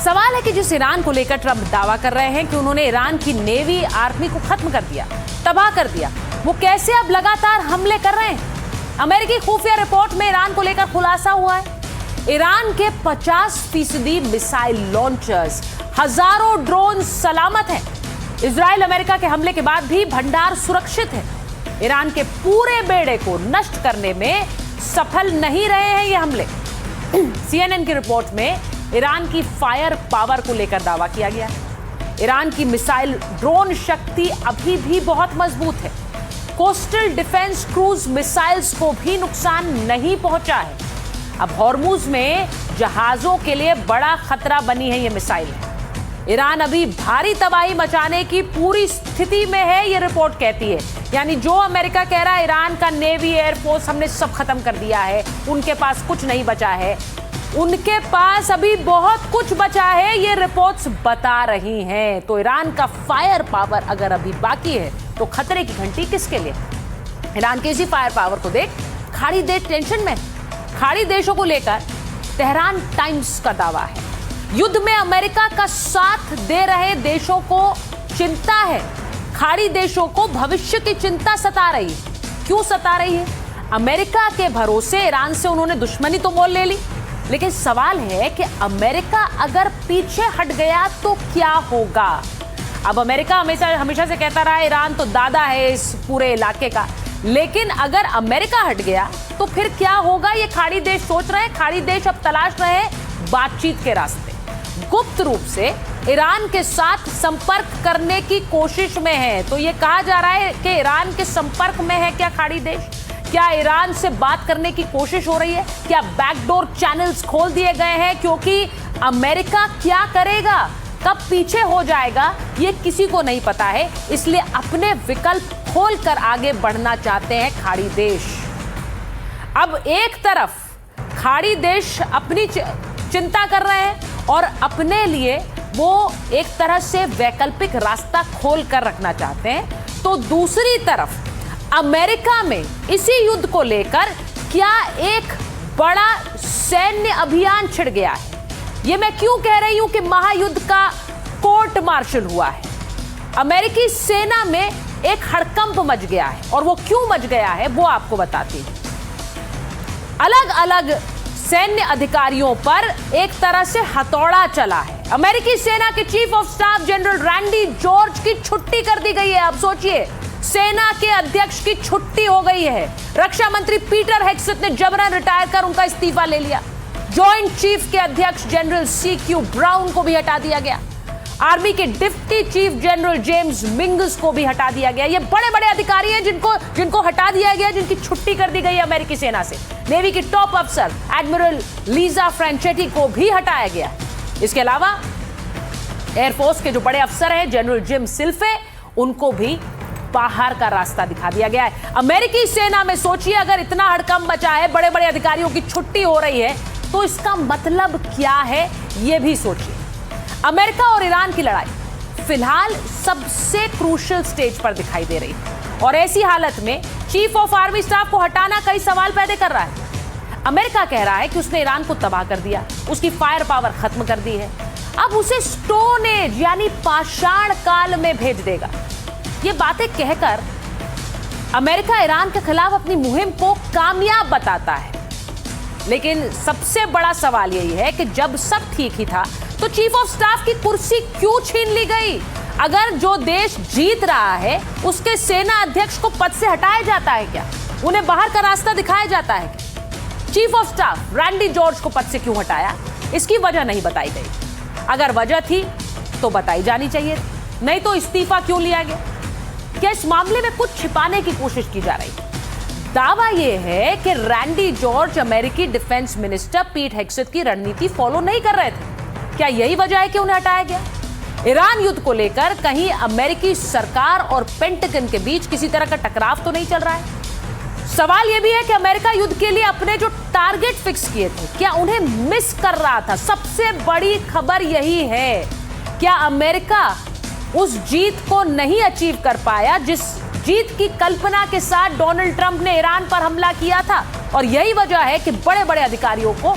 सवाल है कि जिस ईरान को लेकर ट्रंप दावा कर रहे हैं कि उन्होंने ईरान की नेवी आर्मी को खत्म कर दिया, तबाह कर दिया, वो कैसे अब लगातार हमले कर रहे हैं। अमेरिकी खुफिया रिपोर्ट में ईरान को लेकर खुलासा हुआ है। ईरान के 50% मिसाइल लॉन्चर्स, हजारों ड्रोन सलामत हैं। इजराइल अमेरिका के हमले के बाद भी भंडार सुरक्षित है। ईरान के पूरे बेड़े को नष्ट करने में सफल नहीं रहे हैं ये हमले। CNN की रिपोर्ट में ईरान की फायर पावर को लेकर दावा किया गया है। ईरान की मिसाइल ड्रोन शक्ति अभी भी बहुत मजबूत है। कोस्टल डिफेंस क्रूज मिसाइल्स को भी नुकसान नहीं पहुंचा है। अब हॉर्मुज में जहाजों के लिए बड़ा खतरा बनी है ये मिसाइल। ईरान अभी भारी तबाही मचाने की पूरी स्थिति में है, ये रिपोर्ट कहती है। यानी जो अमेरिका कह रहा है ईरान का नेवी एयरफोर्स हमने सब खत्म कर दिया है, उनके पास कुछ नहीं बचा है, उनके पास अभी बहुत कुछ बचा है, ये रिपोर्ट्स बता रही हैं। तो ईरान का फायर पावर अगर अभी बाकी है तो खतरे की घंटी किसके लिए? ईरान के इसी फायर पावर को देख खाड़ी देश टेंशन में। खाड़ी देशों को लेकर तेहरान टाइम्स का दावा है, युद्ध में अमेरिका का साथ दे रहे देशों को चिंता है। खाड़ी देशों को भविष्य की चिंता सता रही है। क्यों सता रही है? अमेरिका के भरोसे ईरान से उन्होंने दुश्मनी तो मोल ले ली, लेकिन सवाल है कि अमेरिका अगर पीछे हट गया तो क्या होगा? अब अमेरिका हमेशा से कहता रहा ईरान तो दादा है इस पूरे इलाके का, लेकिन अगर अमेरिका हट गया तो फिर क्या होगा? ये खाड़ी देश सोच रहे हैं। खाड़ी देश अब तलाश रहे हैं बातचीत के रास्ते। गुप्त रूप से ईरान के साथ संपर्क करने की कोशिश में है। तो ये कहा जा रहा है कि ईरान के संपर्क में है क्या खाड़ी देश? क्या ईरान से बात करने की कोशिश हो रही है? क्या बैकडोर चैनल्स खोल दिए गए हैं? क्योंकि अमेरिका क्या करेगा, कब पीछे हो जाएगा, ये किसी को नहीं पता है। इसलिए अपने विकल्प खोलकर आगे बढ़ना चाहते हैं खाड़ी देश। अब एक तरफ खाड़ी देश अपनी चिंता कर रहे हैं और अपने लिए वो एक तरह से वैकल्पिक रास्ता खोल कर रखना चाहते हैं, तो दूसरी तरफ अमेरिका में इसी युद्ध को लेकर क्या एक बड़ा सैन्य अभियान छिड़ गया है। ये मैं क्यों कह रही हूं कि महायुद्ध का कोर्ट मार्शल हुआ है। अमेरिकी सेना में एक हड़कंप मच गया है, और वो क्यों मच गया है वो आपको बताती हूं। अलग अलग सैन्य अधिकारियों पर एक तरह से हथौड़ा चला है। अमेरिकी सेना के chief of staff general Randy George की छुट्टी कर दी गई है। अब सोचिए, सेना के अध्यक्ष की छुट्टी हो गई है। रक्षा मंत्री पीटर हेग्सेट ने जबरन रिटायर कर उनका इस्तीफा ले लिया। जॉइंट चीफ के अध्यक्ष जनरल CQ ब्राउन को भी हटा दिया गया। आर्मी के डिप्टी चीफ जनरल जेम्स मिंग्स को भी हटा दिया गया। ये बड़े बड़े अधिकारी हैं जिनको हटा दिया गया, जिनकी छुट्टी कर दी गई है अमेरिकी सेना से। नेवी की टॉप अफसर एडमिरल लीजा फ्रेंचेटी को भी हटाया गया। इसके अलावा एयरफोर्स के जो बड़े अफसर हैं जनरल जिम सिल्फे, उनको भी बाहर का रास्ता दिखा दिया गया है। अमेरिकी सेना में सोचिए, अगर इतना हड़कंप मचा है, बड़े बड़े अधिकारियों की छुट्टी हो रही है, तो इसका मतलब क्या है ये भी सोचिए। अमेरिका और ईरान की लड़ाई फिलहाल सबसे क्रूशियल स्टेज पर दिखाई दे रही है, और ऐसी हालत में चीफ ऑफ आर्मी स्टाफ को हटाना कई सवाल पैदा कर रहा है। अमेरिका कह रहा है कि उसने ईरान को तबाह कर दिया, उसकी फायर पावर खत्म कर दी है, अब उसे स्टोन एज यानी पाषाण काल में भेज देगा। ये बातें कहकर अमेरिका ईरान के खिलाफ अपनी मुहिम को कामयाब बताता है। लेकिन सबसे बड़ा सवाल यही है कि जब सब ठीक ही था तो चीफ ऑफ स्टाफ की कुर्सी क्यों छीन ली गई? अगर जो देश जीत रहा है उसके सेना अध्यक्ष को पद से हटाया जाता है क्या? उन्हें बाहर का रास्ता दिखाया जाता है क्या? Chief of staff Randy George को पद से क्यों हटाया, इसकी वजह नहीं बताई गई। अगर वजह थी तो बताई जानी चाहिए, नहीं तो इस्तीफा क्यों लिया गया? क्या इस मामले में कुछ छिपाने की कोशिश की जा रही है? दावा यह है कि रैंडी जॉर्ज अमेरिकी डिफेंस मिनिस्टर पीट हेग्सेट की रणनीति फॉलो नहीं कर रहे थे। क्या यही वजह है कि उन्हें हटाया गया? ईरान युद्ध को लेकर कहीं अमेरिकी सरकार और पेंटागन के बीच किसी तरह का टकराव तो नहीं चल रहा है? सवाल यह भी है कि अमेरिका युद्ध के लिए अपने जो टारगेट फिक्स किए थे, क्या उन्हें मिस कर रहा था? सबसे बड़ी खबर यही है, क्या अमेरिका उस जीत को नहीं अचीव कर पाया जिस जीत की कल्पना के साथ डोनाल्ड ट्रंप ने ईरान पर हमला किया था? और यही वजह है कि बड़े बड़े अधिकारियों को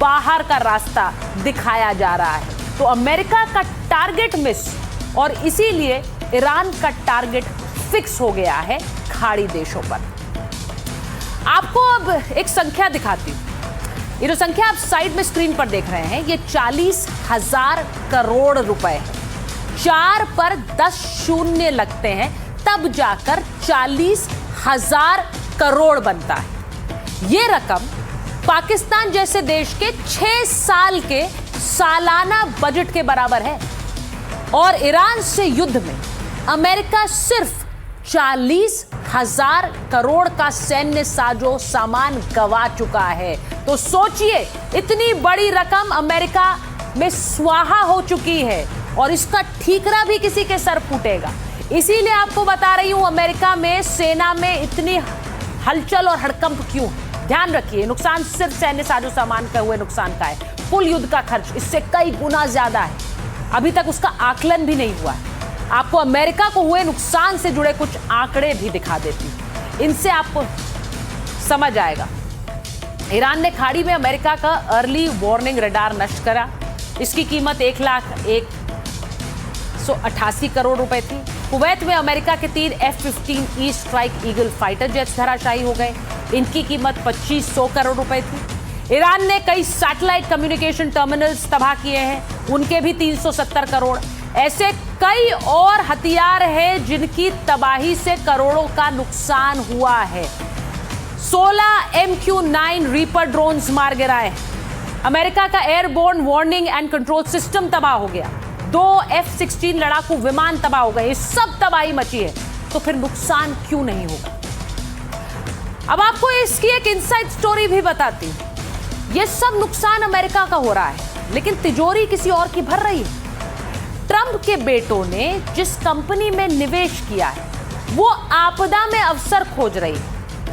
बाहर का रास्ता दिखाया जा रहा है। तो अमेरिका का टारगेट मिस और इसीलिए ईरान का टारगेट फिक्स हो गया है खाड़ी देशों पर। आपको अब एक संख्या दिखाती हूं। ये जो संख्या आप साइड में स्क्रीन पर देख रहे हैं, ये 40,000 करोड़ रुपए है। 4 पर 10 शून्य लगते हैं तब जाकर 40,000 करोड़ बनता है। ये रकम पाकिस्तान जैसे देश के 6 साल के सालाना बजट के बराबर है। और ईरान से युद्ध में अमेरिका सिर्फ 40,000 करोड़ का सैन्य साजो सामान गंवा चुका है। तो सोचिए, इतनी बड़ी रकम अमेरिका में स्वाहा हो चुकी है और इसका ठीकरा भी किसी के सर फूटेगा। इसीलिए आपको बता रही हूं, अमेरिका में सेना में इतनी हलचल और हड़कंप क्यों। ध्यान रखिए, नुकसान सिर्फ सैन्य साजो सामान का हुए नुकसान का है। कुल युद्ध का खर्च इससे कई गुना ज्यादा है। अभी तक उसका आकलन भी नहीं हुआ है। आपको अमेरिका को हुए नुकसान से जुड़े कुछ आंकड़े भी दिखा देती हूं, इनसे आपको समझ आएगा। ईरान ने खाड़ी में अमेरिका का अर्ली वार्निंग रडार नष्ट करा। इसकी कीमत 1,01,88 करोड़ रुपए थी। कुवैत में अमेरिका के 3 F-15E strike eagle fighter jets धराशायी हो गए। इनकी कीमत 2,500 करोड़ रुपए थी। ईरान ने कई सैटेलाइट कम्युनिकेशन टर्मिनल्स तबाह किए हैं, उनके भी 370 करोड़। ऐसे कई और हथियार हैं जिनकी तबाही से करोड़ों का नुकसान हुआ है। 16 MQ-9 रीपर ड्रोन्स मार गिराए। अमेरिका का airborne warning and control system तबाह हो गया। 2 F-16 लड़ाकू विमान तबाह हो गए। ये सब तबाही मची है, तो फिर नुकसान क्यों नहीं होगा। अब आपको इसकी एक इनसाइड स्टोरी भी बताती हूं। ये सब नुकसान अमेरिका का हो रहा है, लेकिन तिजोरी किसी और की भर रही है। ट्रंप के बेटों ने जिस कंपनी में निवेश किया है, वो आपदा में अवसर खोज रही है।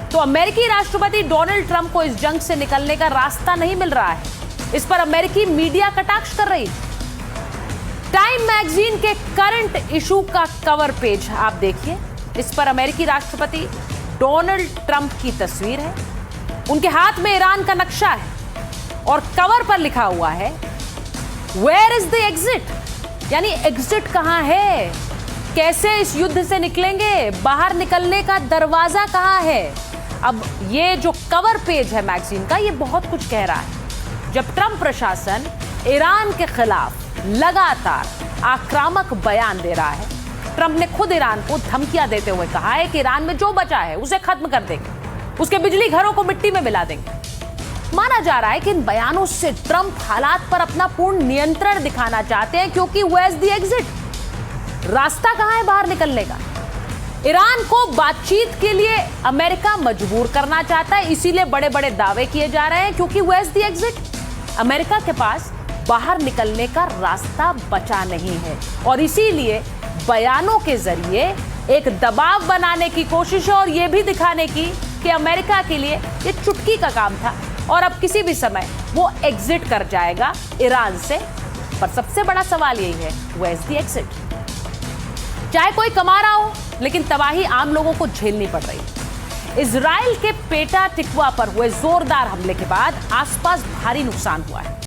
तो अमेरिकी राष्ट्रपति डोनाल्ड ट्रंप को इस जंग से निकलने का रास्ता नहीं मिल रहा है। इस पर अमेरिकी मीडिया कटाक्ष कर रही है। टाइम मैगजीन के करंट इशू का कवर पेज आप देखिए। इस पर अमेरिकी राष्ट्रपति डोनाल्ड ट्रंप की तस्वीर है। उनके हाथ में ईरान का नक्शा है और कवर पर लिखा हुआ है, वेयर इज द एग्जिट, यानी एग्जिट कहां है, कैसे इस युद्ध से निकलेंगे, बाहर निकलने का दरवाजा कहां है। अब ये जो कवर पेज है मैगजीन का, ये बहुत कुछ कह रहा है। जब ट्रंप प्रशासन ईरान के खिलाफ लगातार आक्रामक बयान दे रहा है, ट्रंप ने खुद ईरान को धमकियां देते हुए कहा है कि ईरान में जो बचा है उसे खत्म कर देंगे, उसके बिजली घरों को मिट्टी में मिला देंगे। माना जा रहा है कि इन बयानों से ट्रंप हालात पर अपना पूर्ण नियंत्रण दिखाना चाहते हैं, क्योंकि वेयर इज द एग्जिट, रास्ता कहां है बाहर निकलने का। ईरान को बातचीत के लिए अमेरिका मजबूर करना चाहता है, इसीलिए बड़े बड़े दावे किए जा रहे हैं, क्योंकि where is the exit, America के पास बाहर निकलने का रास्ता बचा नहीं है। और इसीलिए बयानों के जरिए एक दबाव बनाने की कोशिश है और यह भी दिखाने की कि अमेरिका के लिए ये चुटकी का काम था और अब किसी भी समय वो एग्जिट कर जाएगा ईरान से। पर सबसे बड़ा सवाल यही है, वेयर इज द एग्जिट। चाहे कोई कमा रहा हो, लेकिन तबाही आम लोगों को झेलनी पड़ रही है। इजराइल के पेटा टिकवा पर हुए जोरदार हमले के बाद आसपास भारी नुकसान हुआ है।